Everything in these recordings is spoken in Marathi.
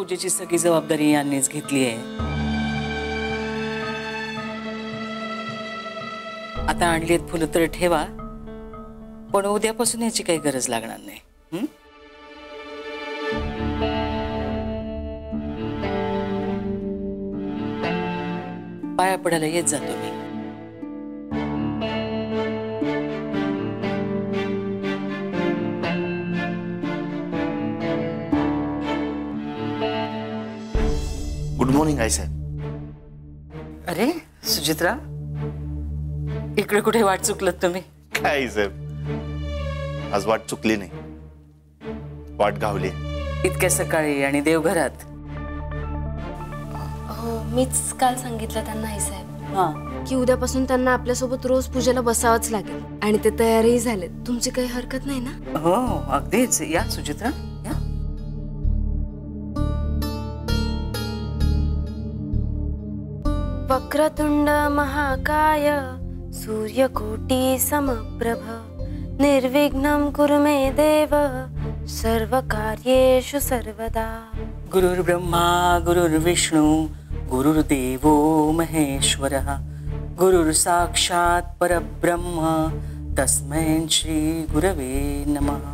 पूजेची सगळी जबाबदारी यांनीच घेतली आहे. आता आणलीत फुलं तर ठेवा, पण उद्यापासून याची काही गरज लागणार नाही. पाया पडायला येत जातो मी. गुड मॉर्निंग आई साहेब. अरे सुचित्रा, इकडे कुठे वाट चुकलत तुम्ही? काय आई साहेब, आज वाट चुकली नाही, वाट गावली. इतक्या सकाळी आणि देवघरात? हो, मीच काल सांगितलं त्यांना आई साहेब हा की उद्यापासून त्यांना आपल्यासोबत रोज पूजेला बसावंच लागेल आणि ते तयारही झालेत. तुमची काही हरकत नाही ना? हो अगदीच. या सुचित्रा या. वक्रतुंड महाकाय सूर्यकोटी समप्रभ निर्विघ्नं कुरु मे देव सर्वकार्येषु सर्वदा. गुरुर्ब्रह्मा गुरुर्विष्णू गुरुर्देवो महेश्वरः गुरुर्साक्षात् परब्रह्म तस्मै श्री गुरवे नमः.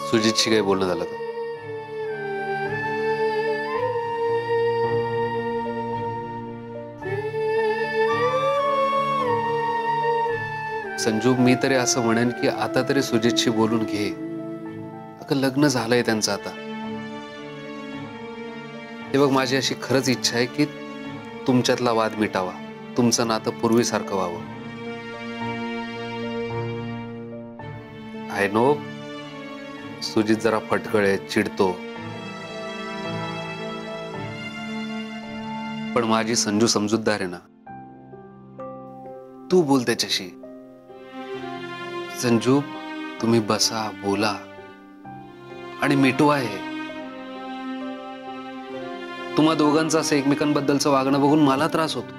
सुजितशी काही बोलणं झालं का? संजू, मी तरी असं म्हणेन की आता तरी सुजितशी बोलून घे. अगं लग्न झालंय त्यांचं आता. हे बघ, माझी अशी खरंच इच्छा आहे की तुमच्यातला वाद मिटावा, तुमचं नातं पूर्वीसारखं व्हावं. आय नो सुजित जरा फटकळ आहे, चिडतो, पण माझी संजू समजूतदार आहे ना. तू बोल त्याच्याशी. संजू, तुम्ही बसा, बोला आणि मिटवा हे. तुम्हा दोघांचं असं एकमेकांबद्दलचं वागणं बघून मला त्रास होतो.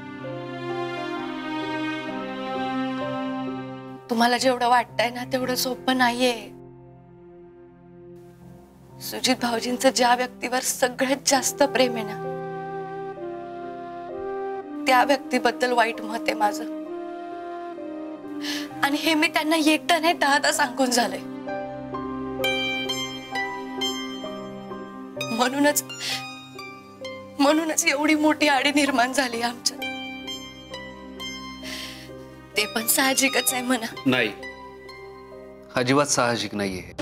तुम्हाला जेवढं वाटतंय ना तेवढं सोपं नाहीये. सुजित भाऊजींचं ज्या व्यक्तीवर सगळ्यात जास्त प्रेम आहे ना, त्या व्यक्तीबद्दल वाईट मत आहे माझं. आणि हे मी त्यांना एकदा नाही 10दा सांगून झालंय. म्हणूनच एवढी मोठी आडी निर्माण झाली आमच्यात. ते पण साहजिकच आहे म्हणा. नाही, अजिबात साहजिक नाहीये.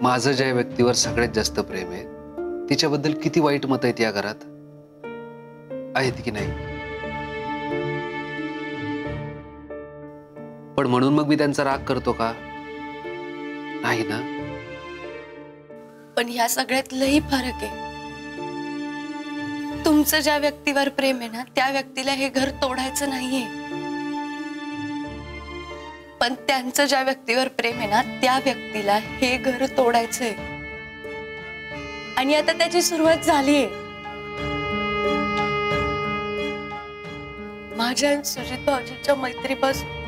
माझं ज्या व्यक्तीवर सगळ्यात जास्त प्रेम आहे तिच्याबद्दल किती वाईट मत आहेत या घरात, आहेत की नाही? पण म्हणून मग मी त्यांचा राग करतो का? नाही ना. पण ह्या सगळ्यात लई फरक आहे. तुमचं ज्या व्यक्तीवर प्रेम आहे ना, त्या व्यक्तीला हे घर तोडायचं नाहीये. पण त्यांचं ज्या व्यक्तीवर प्रेम आहे ना, त्या व्यक्तीला हे घर तोडायचंय. आणि आता त्याची सुरुवात झालीये. माझ्या सुजित भाऊजींच्या मैत्रीपासून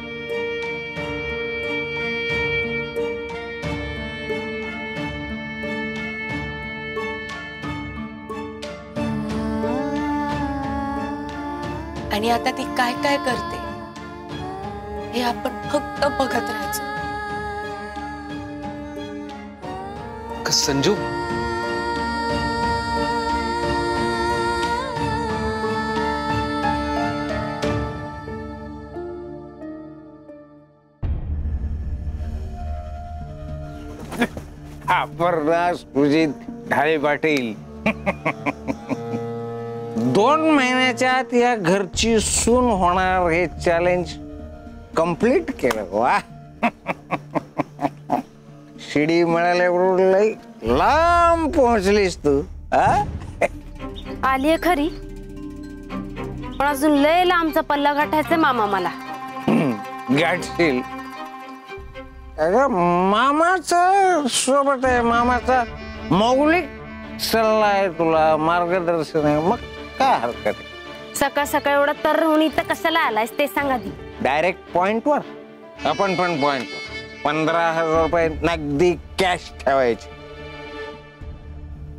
आणि आता ती काय काय करते हे आपण फक्त बघत राहायचं. संजू, अपर्णा सुजित ढाळे पाटील 2 महिन्याच्या आत या घरची सून होणार हे चॅलेंज कंप्लीट केलं. वा शिडी मिळाल्याबरोबर लई लांब पोहोचलीस तू. आलीये खरी, पण अजून लय लांबचा पल्ला गाठायचा मामा मला. गाठशील. अगं मामाचा सोबत आहे, मामाचा मौलिक सल्ला आहे तुला, मार्गदर्शन आहे, मग काय हरकत आहे. सकाळ सकाळ एवढा तर होऊन इथं कशाला आलायस ते सांगा ती. डायरेक्ट पॉइंटवर. आपण पण पॉइंटवर. 15,000 रुपये नगदी कॅश ठेवायचे.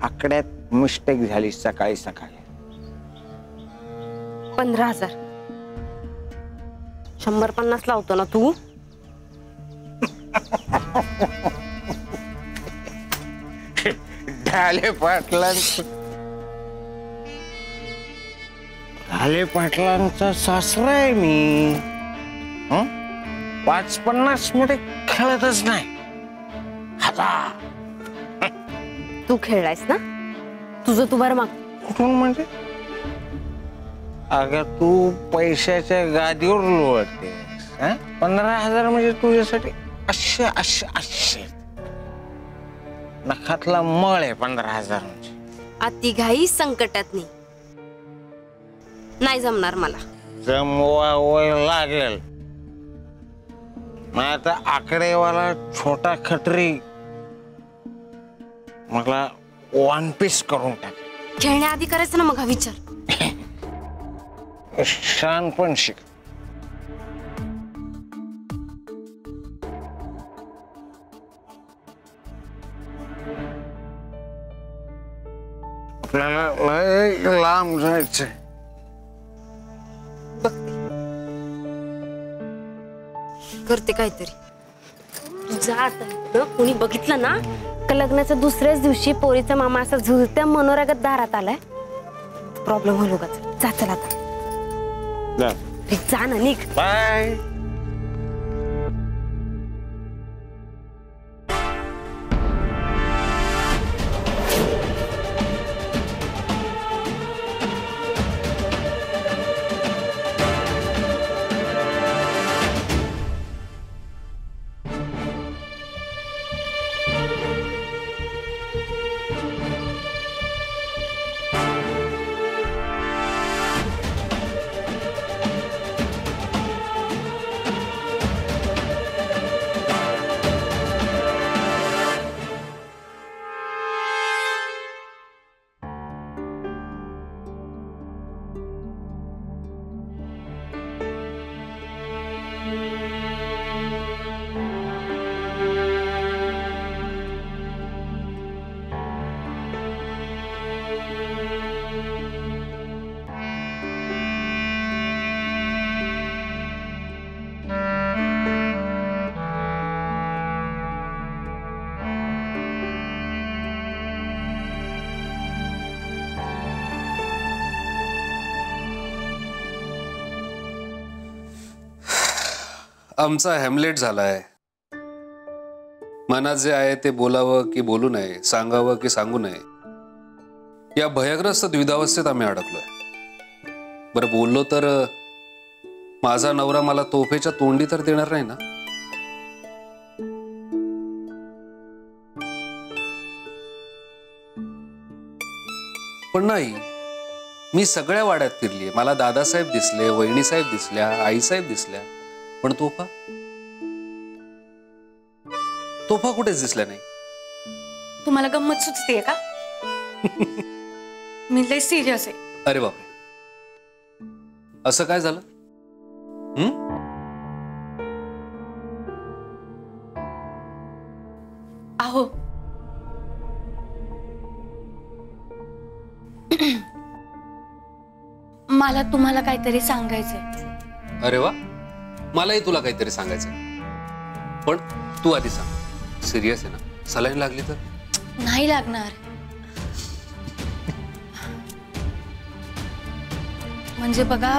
आकड्यात मिस्टेक झाली सकाळी सकाळी. 15,000 150 लावतो ना तू. ढाले पाटलांचा सासरा आहे मी. 5-50 मध्ये खेळतच नाही. तू खेळलायस ना, तुझं तू बरं माग. कुठून म्हणजे? अगं तू पैशाच्या गादीवर लोळते. 15,000 म्हणजे तुझ्यासाठी असे असे असे नखातला मळ आहे. 15,000 म्हणजे अति घाई संकटात नाही जमणार मला. जमवावं लागेल. मग आता आकडेवाला छोटा खटरी मला 1 पीस करून टाक. खेळण्याआधी करायचं ना मग हा विचार. शान पण शिक. आपल्याला लय लांब जायचंय. करते काहीतरी. तुझा आता कोणी बघितलं ना का लग्नाच्या दुसऱ्याच दिवशी पोरीचा मामा असा झुलत्या मनोरगत दारात आलाय, प्रॉब्लेम होईल उगाच. जा चल आता. जा ना, निघ. बाय. आमचा हॅमलेट झालाय. मनात जे आहे ते बोलावं की बोलू नये, सांगावं की सांगू नये, या भयग्रस्त द्विधावस्थेत आम्ही अडकलोय. बरं बोललो तर माझा नवरा मला तोफेच्या तोंडी तर देणार नाही ना. पण नाही, मी सगळ्या वाड्यात फिरलीये. मला दादासाहेब दिसले, वहिनीसाहेब दिसल्या, आईसाहेब दिसल्या, पण तोफा कुठेच दिसला नाही. तुम्हाला गंमत सुचतेय का? मी लय सिरियस आहे. अरे बापरे, असं काय झालं? अहो मला तुम्हाला काहीतरी सांगायचंय. अरे वा, मलाही तुला काहीतरी सांगायचं, पण तू आधी सांग. सिरियस आहे ना? सलाईन लागली तर? नाही लागणार. म्हणजे बघा,